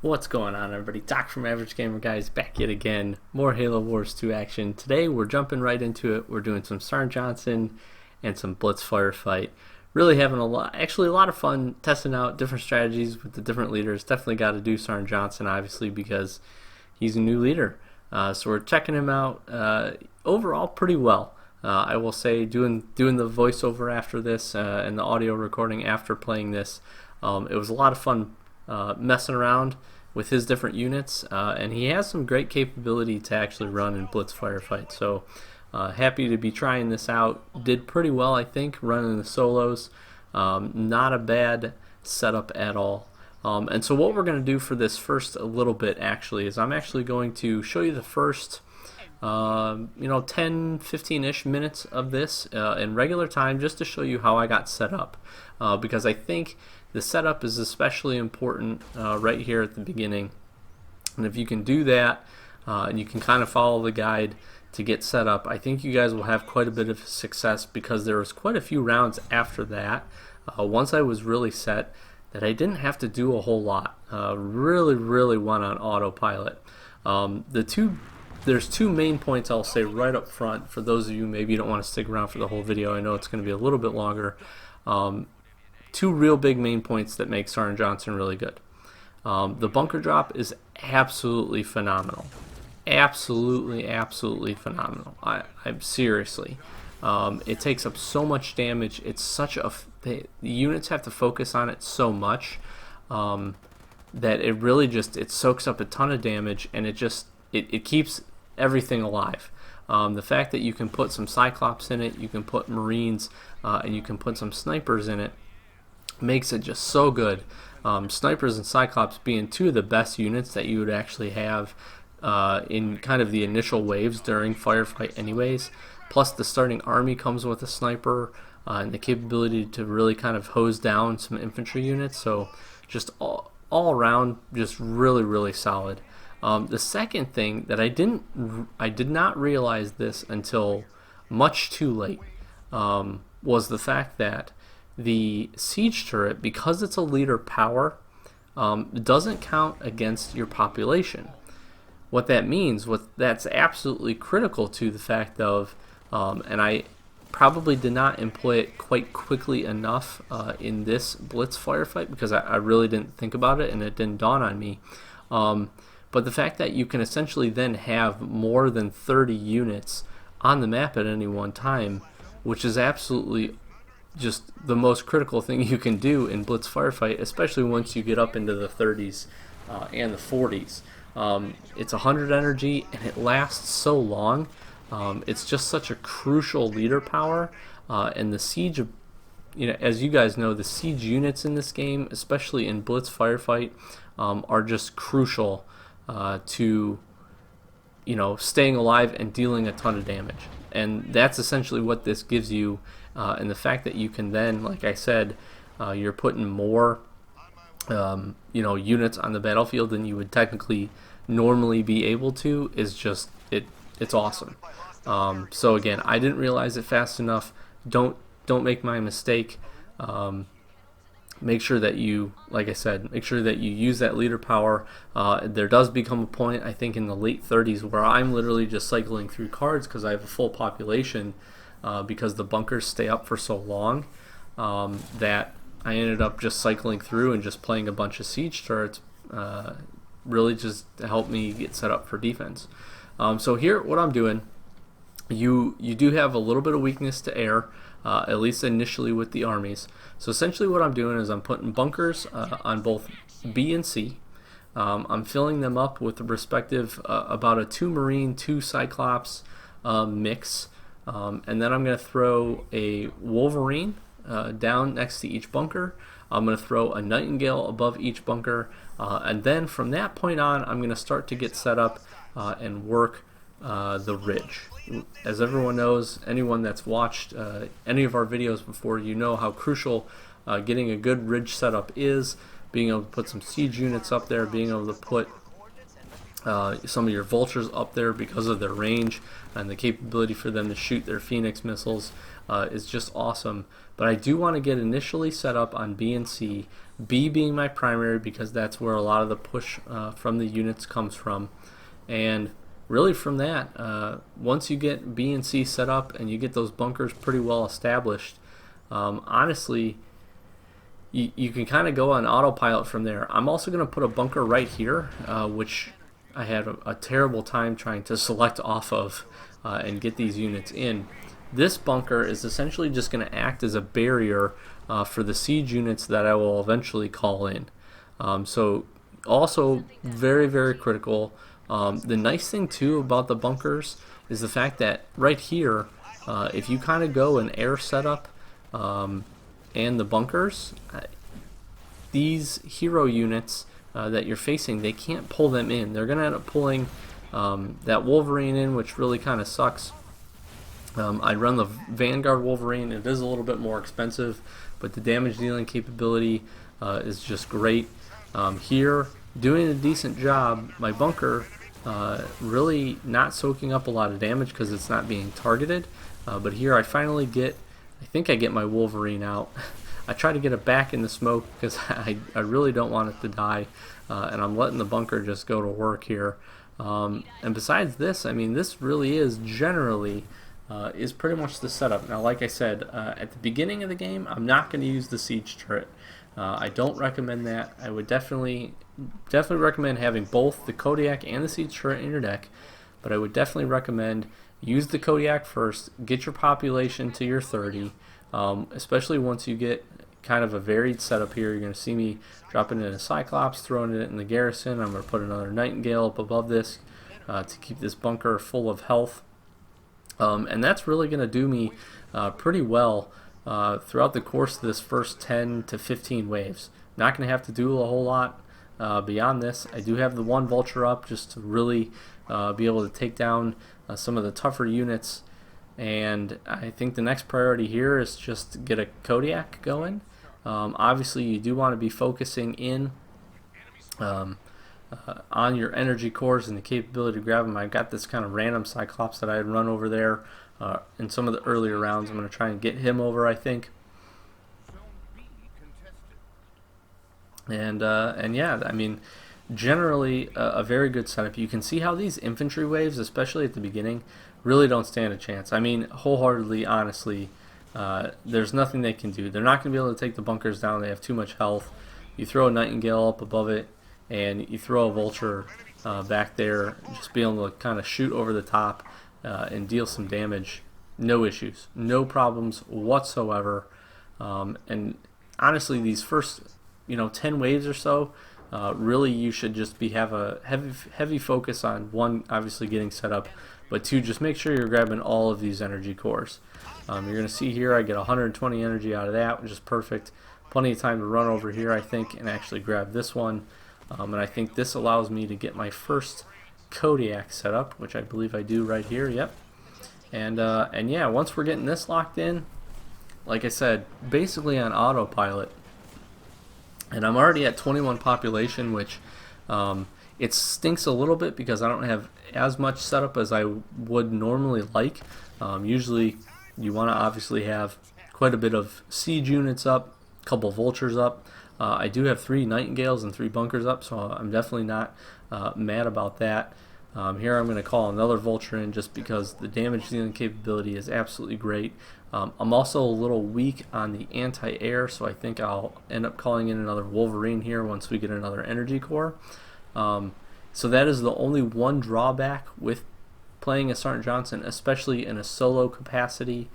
What's going on, everybody? Doc from Average Gamer Guys back yet again. More Halo Wars 2 action. Today we're jumping right into it. We're doing some Sergeant Johnson and some Blitz Firefight. Really having a lot of fun testing out different strategies with the different leaders. Definitely got to do Sergeant Johnson, obviously, because he's a new leader. So we're checking him out. Overall, pretty well. I will say, doing the voiceover after this and the audio recording after playing this, it was a lot of fun messing around with his different units, and he has some great capability to actually run in Blitz Firefight. So happy to be trying this out. Did pretty well, I think, running the solos. Not a bad setup at all. And so what we're going to do for this first a little bit actually is I'm actually going to show you the first 10-15-ish minutes of this in regular time, just to show you how I got set up, because I think the setup is especially important right here at the beginning. And if you can do that and you can kind of follow the guide to get set up, I think you guys will have quite a bit of success, because there was quite a few rounds after that, once I was really set, that I didn't have to do a whole lot. Really went on autopilot. There's two main points I'll say right up front for those of you maybe you don't want to stick around for the whole video. I know it's going to be a little bit longer. Two real big main points that make Sergeant Johnson really good. The bunker drop is absolutely phenomenal. Absolutely phenomenal. I'm seriously. It takes up so much damage. It's such a the units have to focus on it so much that it really it soaks up a ton of damage, and it keeps everything alive. The fact that you can put some Cyclops in it, you can put Marines, and you can put some snipers in it, makes it just so good. Snipers and Cyclops being two of the best units that you would actually have in kind of the initial waves during Firefight anyways. Plus the starting army comes with a sniper and the capability to really kind of hose down some infantry units. So just all around, just really solid. The second thing that I did not realize this until much too late, was the fact that the siege turret, because it's a leader power, doesn't count against your population. What that means, that's absolutely critical to the fact of, and I probably did not employ it quite quickly enough in this Blitz Firefight, because I really didn't think about it and it didn't dawn on me. But the fact that you can essentially then have more than 30 units on the map at any one time, which is absolutely just the most critical thing you can do in Blitz Firefight, especially once you get up into the 30s and the 40s. It's 100 energy and it lasts so long. It's just such a crucial leader power, and the siege, as you guys know, the siege units in this game, especially in Blitz Firefight, are just crucial to staying alive and dealing a ton of damage. And that's essentially what this gives you, and the fact that you can then, like I said, you're putting more units on the battlefield than you would technically normally be able to is just it's awesome. So again, I didn't realize it fast enough. Don't make my mistake. Make sure that you, like I said, make sure that you use that leader power. There does become a point, I think, in the late 30s where I'm literally just cycling through cards because I have a full population, because the bunkers stay up for so long, that I ended up just cycling through and just playing a bunch of siege turrets, really just to help me get set up for defense. So here, what I'm doing, you do have a little bit of weakness to air, at least initially with the armies. So essentially what I'm doing is I'm putting bunkers on both B and C. I'm filling them up with the respective about a 2 Marine, 2 Cyclops mix, and then I'm going to throw a Wolverine down next to each bunker. I'm going to throw a Nightingale above each bunker, and then from that point on I'm going to start to get set up and work the ridge. As everyone knows, anyone that's watched any of our videos before, you know how crucial getting a good ridge setup is. Being able to put some siege units up there, being able to put some of your vultures up there because of their range and the capability for them to shoot their Phoenix missiles is just awesome. But I do want to get initially set up on B and C, B being my primary because that's where a lot of the push from the units comes from. And really from that, once you get B and C set up and you get those bunkers pretty well established, honestly, you can kind of go on autopilot from there. I'm also going to put a bunker right here, which I had a terrible time trying to select off of and get these units in. This bunker is essentially just going to act as a barrier for the siege units that I will eventually call in. So also very, very critical. The nice thing too about the bunkers is the fact that right here, if you kind of go an air setup and the bunkers, these hero units that you're facing, they can't pull them in. They're going to end up pulling that Wolverine in, which really kind of sucks. I'd run the Vanguard Wolverine. It is a little bit more expensive, but the damage dealing capability is just great. Here, doing a decent job. My bunker really not soaking up a lot of damage because it's not being targeted. But here I finally get, I think I get my Wolverine out. I try to get it back in the smoke because I really don't want it to die, and I'm letting the bunker just go to work here. And besides this, I mean, this really is generally is pretty much the setup. Now, like I said, at the beginning of the game, I'm not going to use the siege turret. I don't recommend that. I would definitely recommend having both the Kodiak and the siege turret in your deck, but I would definitely recommend use the Kodiak first, get your population to your 30, especially once you get kind of a varied setup here. You're going to see me dropping in a Cyclops, throwing it in the garrison. I'm going to put another Nightingale up above this to keep this bunker full of health. And that's really going to do me pretty well throughout the course of this first 10 to 15 waves. Not going to have to do a whole lot beyond this. I do have the one Vulture up just to really be able to take down some of the tougher units. And I think the next priority here is just get a Kodiak going. Obviously, you do want to be focusing in on your energy cores and the capability to grab them. I've got this kind of random Cyclops that I had run over there in some of the earlier rounds. I'm going to try and get him over, I think. And yeah, I mean, generally a very good setup. You can see how these infantry waves, especially at the beginning, really don't stand a chance. I mean, wholeheartedly, honestly, there's nothing they can do. They're not going to be able to take the bunkers down. They have too much health. You throw a Nightingale up above it, and you throw a Vulture back there, just be able to kind of shoot over the top and deal some damage. No issues, no problems whatsoever. And honestly, these first 10 waves or so, really you should just have a heavy focus on, one, obviously getting set up, but two, just make sure you're grabbing all of these energy cores. You're going to see here I get 120 energy out of that, which is perfect. Plenty of time to run over here, I think, and actually grab this one. And I think this allows me to get my first Kodiak set up, which I believe I do right here. Yep. And yeah, once we're getting this locked in, like I said, basically on autopilot. And I'm already at 21 population, which it stinks a little bit because I don't have as much setup as I would normally like. Usually you want to obviously have quite a bit of siege units up, a couple Vultures up. I do have 3 Nightingales and 3 bunkers up, so I'm definitely not mad about that. Here I'm going to call another Vulture in just because the damage dealing capability is absolutely great. I'm also a little weak on the anti-air, so I think I'll end up calling in another Wolverine here once we get another energy core. So that is the only one drawback with playing a Sergeant Johnson, especially in a solo capacity,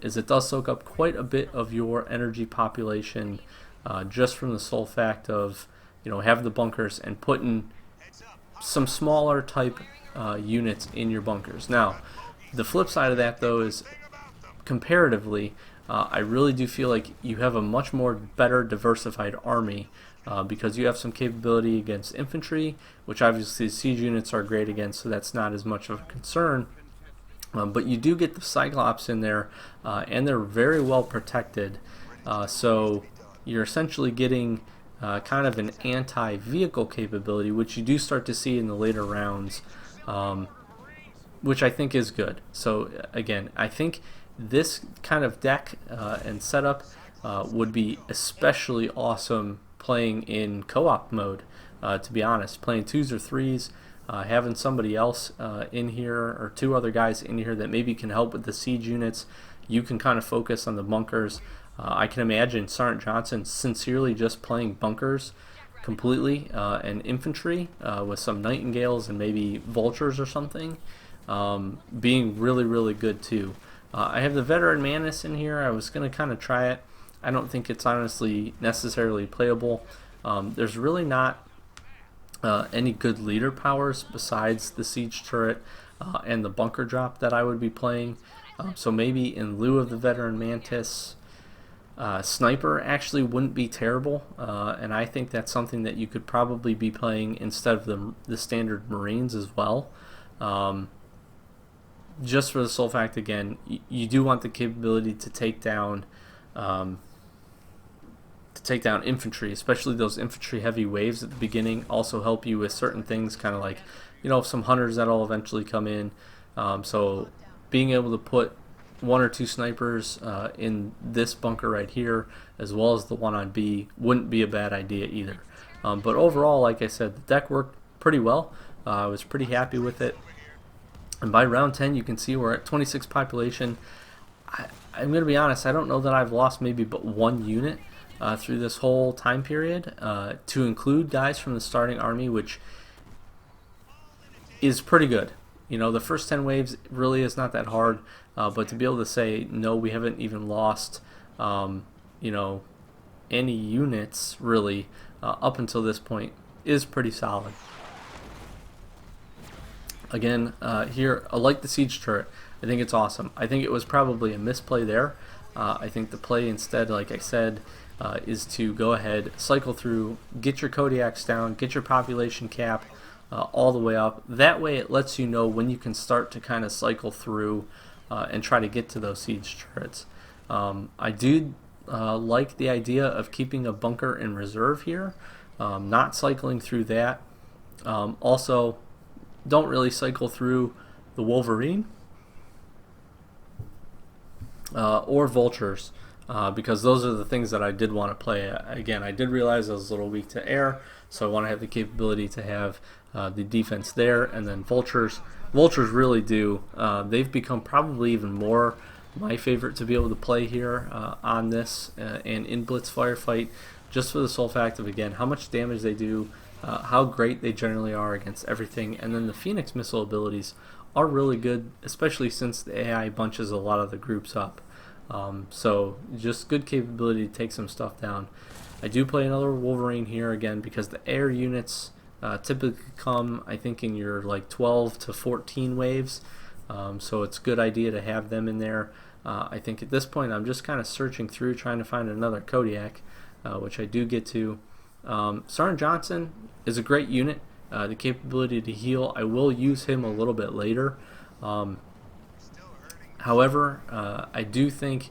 is it does soak up quite a bit of your energy population just from the sole fact of having the bunkers and putting some smaller type units in your bunkers. Now, the flip side of that though is comparatively, I really do feel like you have a much more better diversified army because you have some capability against infantry, which obviously siege units are great against, so that's not as much of a concern. But you do get the Cyclops in there, and they're very well protected. So you're essentially getting kind of an anti-vehicle capability, which you do start to see in the later rounds, which I think is good. So again, I think this kind of deck and setup would be especially awesome playing in co-op mode, to be honest. Playing 2s or 3s, having somebody else in here, or 2 other guys in here that maybe can help with the siege units. You can kind of focus on the bunkers. I can imagine Sergeant Johnson sincerely just playing bunkers completely, and infantry with some Nightingales and maybe Vultures or something, being really, really good too. I have the Veteran Mantis in here. I was going to kind of try it. I don't think it's honestly necessarily playable. There's really not any good leader powers besides the siege turret and the bunker drop that I would be playing. So maybe in lieu of the Veteran Mantis, Sniper actually wouldn't be terrible, and I think that's something that you could probably be playing instead of the standard Marines as well. Just for the sole fact, again, you do want the capability to take down infantry, especially those infantry heavy waves at the beginning. Also help you with certain things, kind of like, some hunters that'll eventually come in. So being able to put 1 or 2 snipers in this bunker right here, as well as the one on B, wouldn't be a bad idea either. But overall, like I said, the deck worked pretty well. I was pretty happy with it. And by round 10, you can see we're at 26 population. I'm going to be honest, I don't know that I've lost maybe but 1 unit through this whole time period, to include guys from the starting army, which is pretty good. The first 10 waves really is not that hard, but to be able to say, no, we haven't even lost, any units really up until this point is pretty solid. Again, here, I like the siege turret. I think it's awesome. I think it was probably a misplay there. I think the play instead, like I said, is to go ahead, cycle through, get your Kodiaks down, get your population cap all the way up. That way it lets you know when you can start to kind of cycle through and try to get to those siege turrets. I do like the idea of keeping a bunker in reserve here, not cycling through that. Also, don't really cycle through the Wolverine or Vultures, because those are the things that I did want to play. Again, I did realize I was a little weak to air, so I want to have the capability to have the defense there. And then Vultures really do. They've become probably even more my favorite to be able to play here on this and in Blitz Firefight, just for the sole fact of, again, how much damage they do, how great they generally are against everything. And then the Phoenix missile abilities are really good, especially since the AI bunches a lot of the groups up. So just good capability to take some stuff down. I do play another Wolverine here again because the air units typically come, I think, in your like 12 to 14 waves. So it's a good idea to have them in there. I think at this point I'm just kind of searching through trying to find another Kodiak, which I do get to. Sergeant Johnson is a great unit. The capability to heal, I will use him a little bit later. However, I do think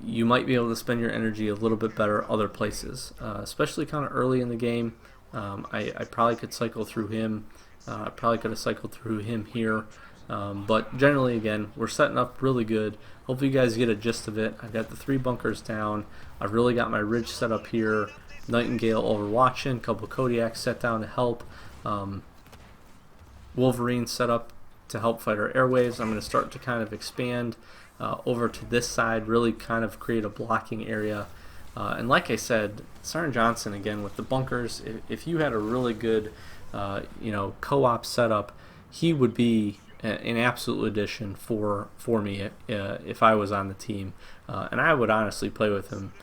you might be able to spend your energy a little bit better other places, especially kind of early in the game. I probably could cycle through him. I probably could have cycled through him here. But generally, again, we're setting up really good. Hopefully you guys get a gist of it. I've got the 3 bunkers down. I've really got my ridge set up here. Nightingale overwatching, a couple of Kodiaks set down to help. Wolverine set up to help fight our airwaves. I'm going to start to kind of expand over to this side, really kind of create a blocking area. And like I said, Sergeant Johnson, again, with the bunkers, if you had a really good co-op setup, he would be an absolute addition for me if I was on the team. And I would honestly play with him.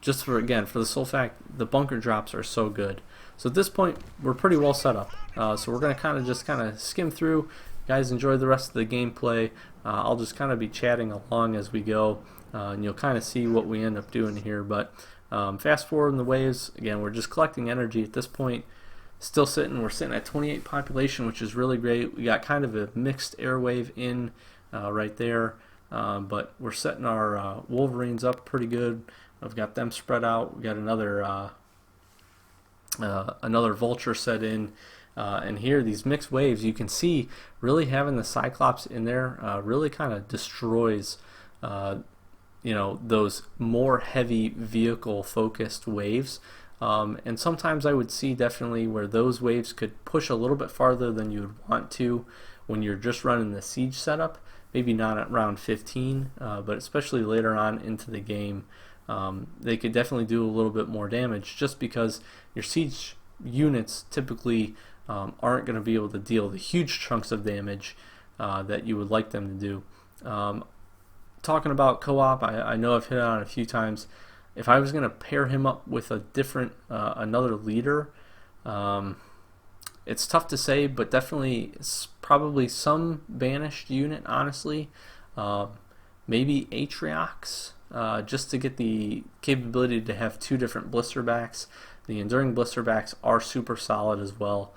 Just for the sole fact the bunker drops are so good. So at this point we're pretty well set up. So we're going to kind of skim through. You guys enjoy the rest of the gameplay. I'll just kind of be chatting along as we go, and you'll kind of see what we end up doing here. But fast forward in the waves, again, we're just collecting energy at this point. We're sitting at 28 population, which is really great. We got kind of a mixed airwave in right there. But we're setting our Wolverines up pretty good. I've got them spread out. We got another vulture set in. And here, these mixed waves, you can see really having the Cyclops in there really kind of destroys, those more heavy vehicle focused waves. And sometimes I would see definitely where those waves could push a little bit farther than you would want to when you're just running the siege setup. Maybe not at round 15, but especially later on into the game, they could definitely do a little bit more damage just because your siege units typically aren't going to be able to deal the huge chunks of damage that you would like them to do. Talking about co-op, I know I've hit on it a few times. If I was going to pair him up with a different, another leader, it's tough to say, but definitely it's probably some banished unit, honestly. Maybe Atriox, just to get the capability to have two different blisterbacks. The enduring blisterbacks are super solid as well.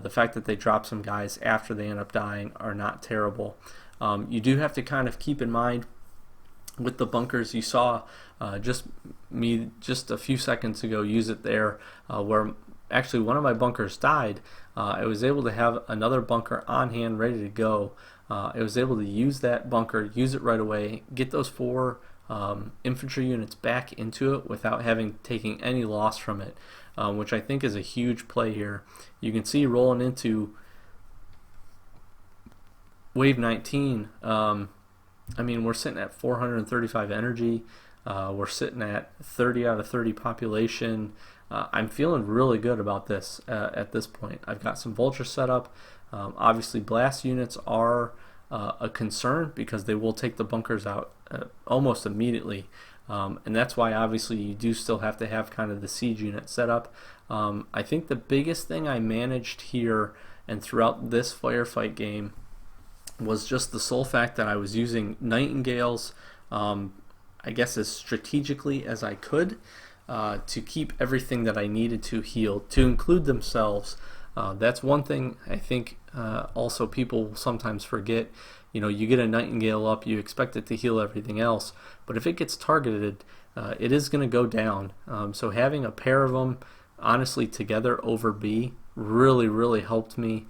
The fact that they drop some guys after they end up dying are not terrible. You do have to kind of keep in mind with the bunkers, you saw just a few seconds ago use it there where actually one of my bunkers died. I was able to have another bunker on hand ready to go. I was able to use that bunker, use it right away, get those 4 infantry units back into it without having taken any loss from it, which I think is a huge play here. You can see rolling into wave 19, we're sitting at 435 energy. We're sitting at 30 out of 30 population. I'm feeling really good about this at this point. I've got some vulture set up. Obviously, blast units are a concern because they will take the bunkers out almost immediately. And that's why obviously you do still have to have kind of the siege unit set up. I think the biggest thing I managed here and throughout this firefight game was just the sole fact that I was using Nightingales, I guess as strategically as I could to keep everything that I needed to heal, to include themselves. That's one thing I think also people sometimes forget. You get a Nightingale up, you expect it to heal everything else, but if it gets targeted, it is going to go down. So having a pair of them honestly together over B really, really helped me.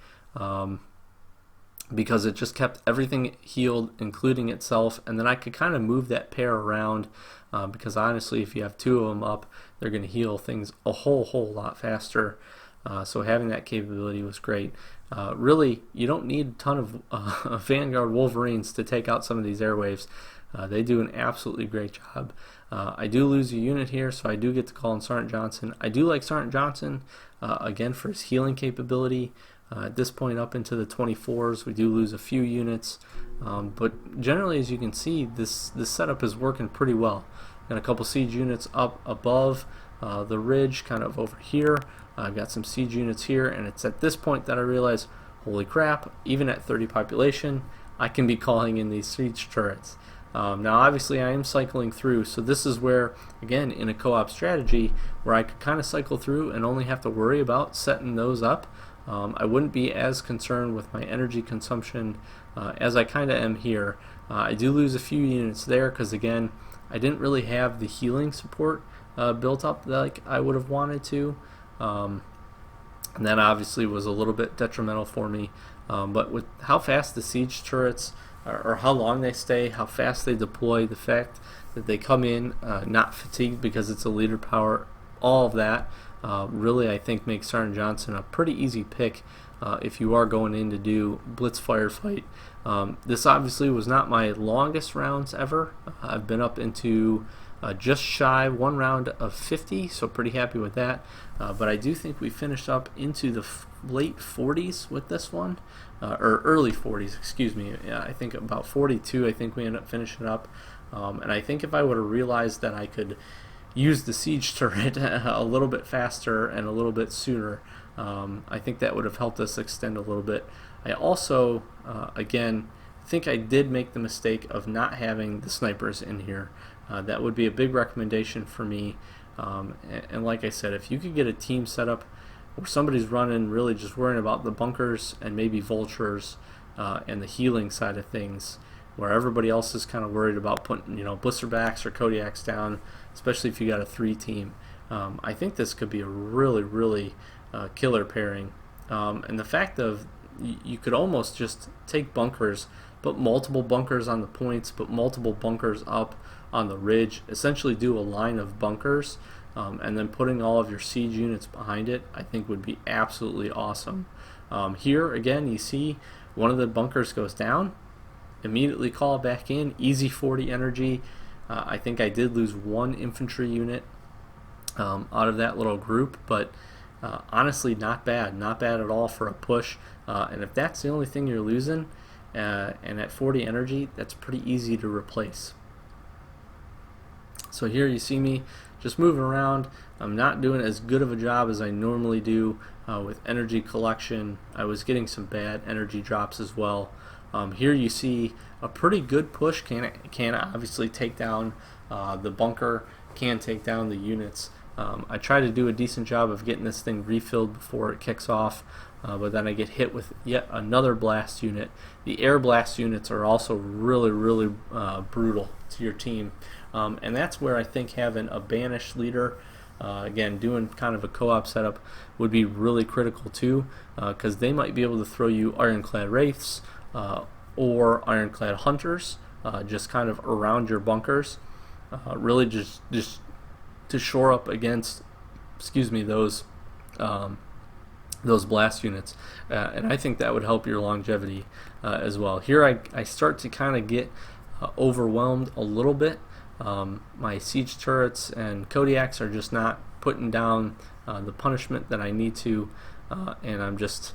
Because it just kept everything healed, including itself, and then I could kind of move that pair around because honestly, if you have 2 of them up, they're going to heal things a whole lot faster. So having that capability was great. Really, you don't need a ton of Vanguard Wolverines to take out some of these airwaves. They do an absolutely great job. I do lose a unit here, so I do get to call in Sergeant Johnson. I do like Sergeant Johnson, again, for his healing capability. At this point up into the 24s, we do lose a few units, but generally, as you can see, this setup is working pretty well. Got a couple siege units up above the ridge, kind of over here. I've got some siege units here, and it's at this point that I realize, holy crap, even at 30 population, I can be calling in these siege turrets. Now obviously I am cycling through, so this is where, again, in a co-op strategy, where I could kind of cycle through and only have to worry about setting those up. I wouldn't be as concerned with my energy consumption as I kind of am here. I do lose a few units there because, again, I didn't really have the healing support built up like I would have wanted to. And that obviously was a little bit detrimental for me. But with how fast the siege turrets, or how long they stay, how fast they deploy, the fact that they come in not fatigued because it's a leader power, all of that really I think makes Sergeant Johnson a pretty easy pick if you are going in to do Blitz Firefight. This obviously was not my longest rounds ever. I've been up into just shy 1 round of 50, so pretty happy with that. But I do think we finished up into the late 40s with this one, or early 40s, excuse me. Yeah, I think about 42 I think we ended up finishing up. And I think if I would have realized that I could use the siege turret a little bit faster and a little bit sooner, I think that would have helped us extend a little bit. I also, again, think I did make the mistake of not having the snipers in here. That would be a big recommendation for me. And like I said, if you could get a team set up where somebody's running, really just worrying about the bunkers and maybe vultures and the healing side of things, where everybody else is kind of worried about putting, blisterbacks or Kodiaks down, especially if you got a 3-team. I think this could be a really killer pairing. And the fact of you could almost just take bunkers, put multiple bunkers on the points, put multiple bunkers up on the ridge, essentially do a line of bunkers, and then putting all of your siege units behind it, I think would be absolutely awesome. Here again, you see one of the bunkers goes down, immediately call it back in, easy 40 energy. I think I did lose 1 infantry unit out of that little group, but honestly not bad at all for a push. And if that's the only thing you're losing, and at 40 energy, that's pretty easy to replace. So here you see me just moving around. I'm not doing as good of a job as I normally do with energy collection. I was getting some bad energy drops as well. Here you see a pretty good push. Can obviously take down the bunker, can take down the units. I try to do a decent job of getting this thing refilled before it kicks off, but then I get hit with yet another blast unit. The air blast units are also really brutal to your team, and that's where I think having a banished leader, again doing kind of a co-op setup, would be really critical too, because they might be able to throw you ironclad wraiths or ironclad hunters just kind of around your bunkers, really just to shore up against, those blast units, and I think that would help your longevity as well. Here I start to kind of get overwhelmed a little bit. My siege turrets and Kodiaks are just not putting down the punishment that I need to, and I'm just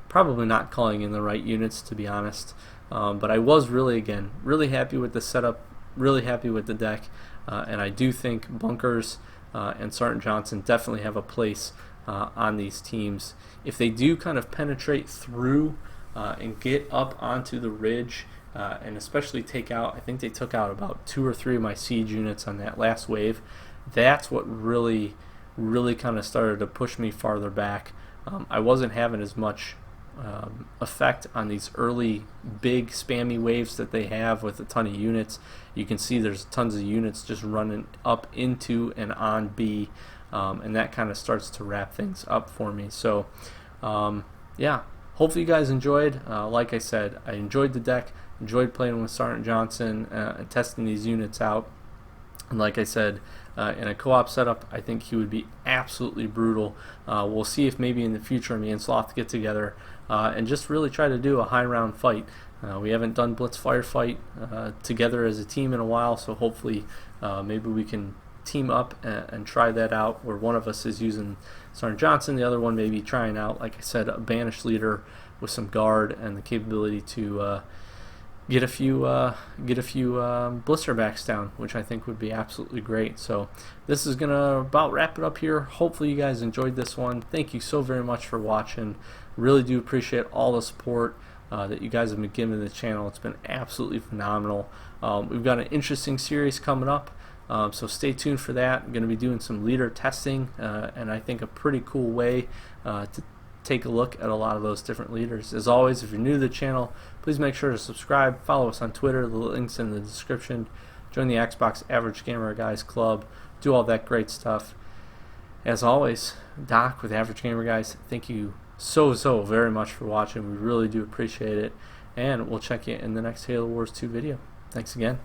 probably not calling in the right units, to be honest. But I was really happy with the setup, really happy with the deck, and I do think bunkers and Sergeant Johnson definitely have a place on these teams. If they do kind of penetrate through and get up onto the ridge, and especially take out, I think they took out about 2 or 3 of my siege units on that last wave. That's what really kind of started to push me farther back. I wasn't having as much effect on these early big spammy waves that they have with a ton of units. You can see there's tons of units just running up into and on B, and that kind of starts to wrap things up for me. So yeah, hopefully you guys enjoyed. Like I said, I enjoyed the deck, enjoyed playing with Sergeant Johnson and testing these units out. And like I said, in a co-op setup, I think he would be absolutely brutal. We'll see if maybe in the future me and Sloth get together and just really try to do a high round fight. We haven't done Blitz Firefight together as a team in a while, so hopefully maybe we can team up and try that out, where one of us is using Sergeant Johnson, the other one maybe trying out, like I said, a banished leader with some guard and the capability to get a few blister backs down, which I think would be absolutely great. So this is gonna about wrap it up here. Hopefully you guys enjoyed this one. Thank you so very much for watching. Really do appreciate all the support that you guys have been giving the channel. It's been absolutely phenomenal. We've got an interesting series coming up, so stay tuned for that. I'm going to be doing some leader testing, and I think a pretty cool way to take a look at a lot of those different leaders. As always, if you're new to the channel, please make sure to subscribe, follow us on Twitter, the link's in the description, join the Xbox Average Gamer Guys Club, do all that great stuff. As always, Doc with Average Gamer Guys, thank you so very much for watching. We really do appreciate it, and we'll check you in the next Halo Wars 2 video. Thanks again.